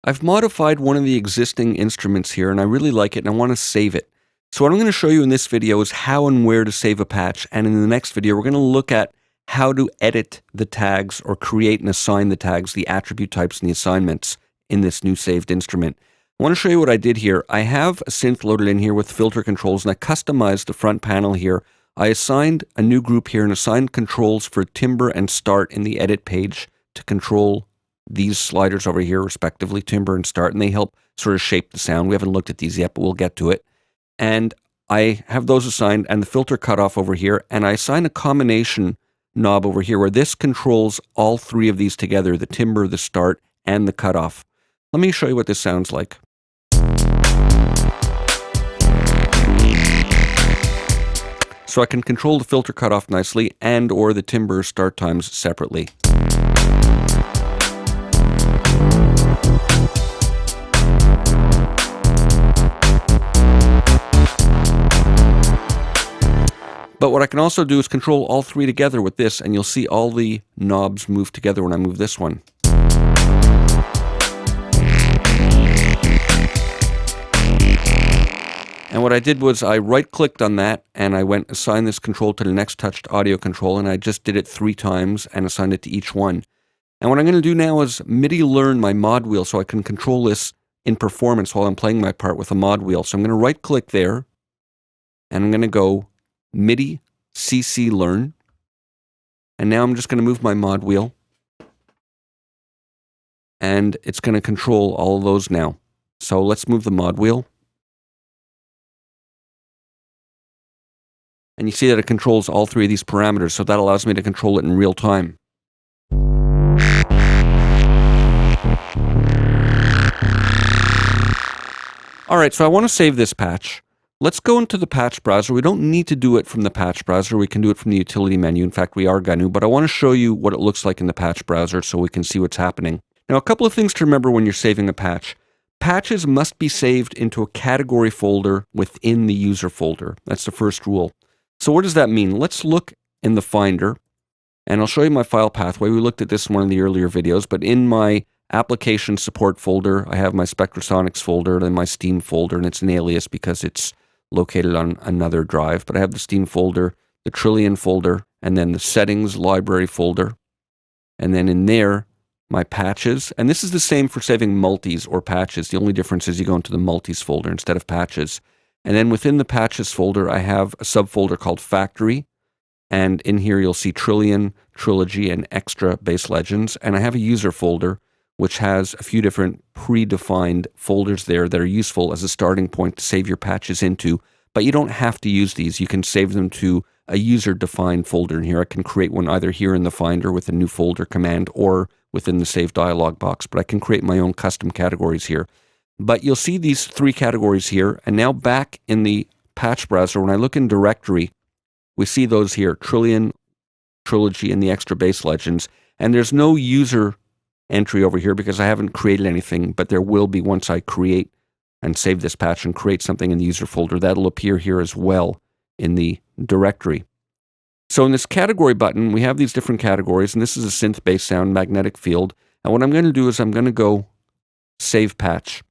I've modified one of the existing instruments here and I really like it and I want to save it. So what I'm going to show you in this video is how and where to save a patch, and in the next video we're going to look at how to edit the tags or create and assign the tags, the attribute types and the assignments in this new saved instrument. I want to show you what I did here. I have a synth loaded in here with filter controls and I customized the front panel here. I assigned a new group here and assigned controls for timbre and start in the edit page to control these sliders over here, respectively, timbre and start, and they help sort of shape the sound. We haven't looked at these yet, but we'll get to it. And I have those assigned and the filter cutoff over here, and I assign a combination knob over here where this controls all three of these together, the timbre, the start, and the cutoff. Let me show you what this sounds like. So I can control the filter cutoff nicely and or the timbre start times separately. But what I can also do is control all three together with this, and you'll see all the knobs move together when I move this one. And what I did was I right-clicked on that, and I went assign this control to the next touched audio control, and I just did it 3 times and assigned it to each one. And what I'm going to do now is MIDI learn my mod wheel so I can control this in performance while I'm playing my part with a mod wheel. So I'm going to right-click there, and I'm going to go MIDI CC learn, and now I'm just going to move my mod wheel, and it's going to control all of those now. So let's move the mod wheel, and you see that it controls all 3 of these parameters, so that allows me to control it in real time. Alright, so I want to save this patch. Let's go into the patch browser. We don't need to do it from the patch browser. We can do it from the utility menu. In fact, we are going to, but I want to show you what it looks like in the patch browser so we can see what's happening. Now, a couple of things to remember when you're saving a patch. Patches must be saved into a category folder within the user folder. That's the first rule. So what does that mean? Let's look in the Finder, and I'll show you my file pathway. We looked at this in one of the earlier videos, but in my application support folder, I have my Spectrasonics folder and my Steam folder, and it's an alias because it's located on another drive, but I have the Steam folder, the Trillion folder, and then the settings library folder, and then in there, my patches, and this is the same for saving multis or patches. The only difference is you go into the multis folder instead of patches. And then within the patches folder, I have a subfolder called factory, and in here you'll see Trillion, Trilogy, and Extra Bass Legends, and I have a user folder which has a few different predefined folders there that are useful as a starting point to save your patches into, but you don't have to use these. You can save them to a user-defined folder in here. I can create one either here in the Finder with a new folder command or within the Save dialog box, but I can create my own custom categories here. But you'll see these 3 categories here, and now back in the patch browser, when I look in directory, we see those here, Trillion, Trilogy, and the Extra Bass Legends, and there's no user entry over here because I haven't created anything, but there will be once I create and save this patch and create something in the user folder. That'll appear here as well in the directory. So in this category button, we have these different categories, and this is a synth bass sound magnetic field. And what I'm going to do is I'm going to go save patch.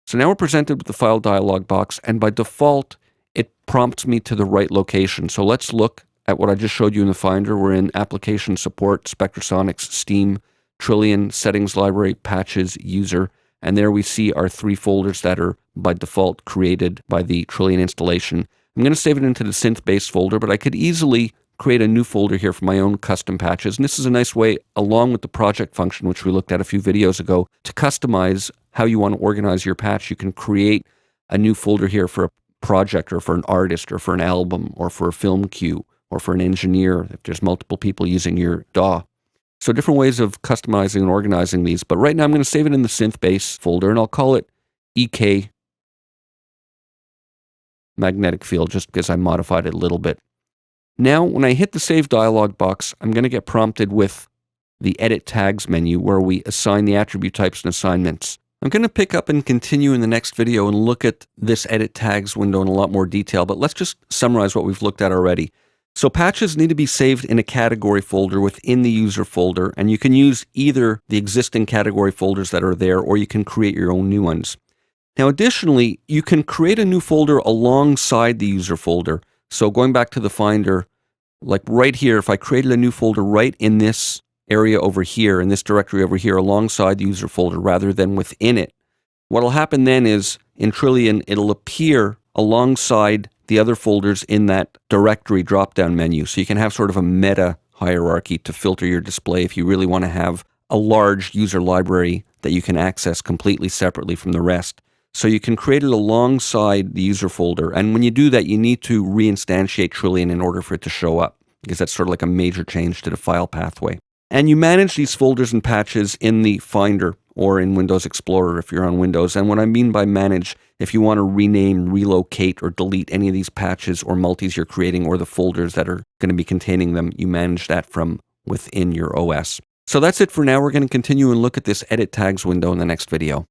So now we're presented with the file dialog box, and by default, it prompts me to the right location. So let's look at what I just showed you in the Finder. We're in Application Support, Spectrasonics, Steam, Trillion, Settings Library, Patches, User, and there we see our 3 folders that are by default created by the Trillion installation. I'm going to save it into the synth bass folder, but I could easily create a new folder here for my own custom patches, and this is a nice way, along with the project function, which we looked at a few videos ago, to customize how you want to organize your patch. You can create a new folder here for a project or for an artist or for an album or for a film cue or for an engineer if there's multiple people using your DAW. So different ways of customizing and organizing these. But right now I'm going to save it in the synth bass folder, and I'll call it EK magnetic field just because I modified it a little bit. Now when I hit the save dialog box, I'm going to get prompted with the edit tags menu where we assign the attribute types and assignments. I'm going to pick up and continue in the next video and look at this edit tags window in a lot more detail, but let's just summarize what we've looked at already. So patches need to be saved in a category folder within the user folder, and you can use either the existing category folders that are there, or you can create your own new ones. Now, additionally, you can create a new folder alongside the user folder. So going back to the Finder, like right here, if I created a new folder right in this area over here, in this directory over here, alongside the user folder rather than within it, what will happen then is in Trillian, it'll appear alongside the other folders in that directory drop-down menu. So you can have sort of a meta hierarchy to filter your display if you really want to have a large user library that you can access completely separately from the rest. So you can create it alongside the user folder. And when you do that, you need to reinstantiate Trillian in order for it to show up, because that's sort of like a major change to the file pathway. And you manage these folders and patches in the Finder or in Windows Explorer if you're on Windows. And what I mean by manage, if you want to rename, relocate, or delete any of these patches or multis you're creating, or the folders that are going to be containing them, you manage that from within your OS. So that's it for now. We're going to continue and look at this Edit Tags window in the next video.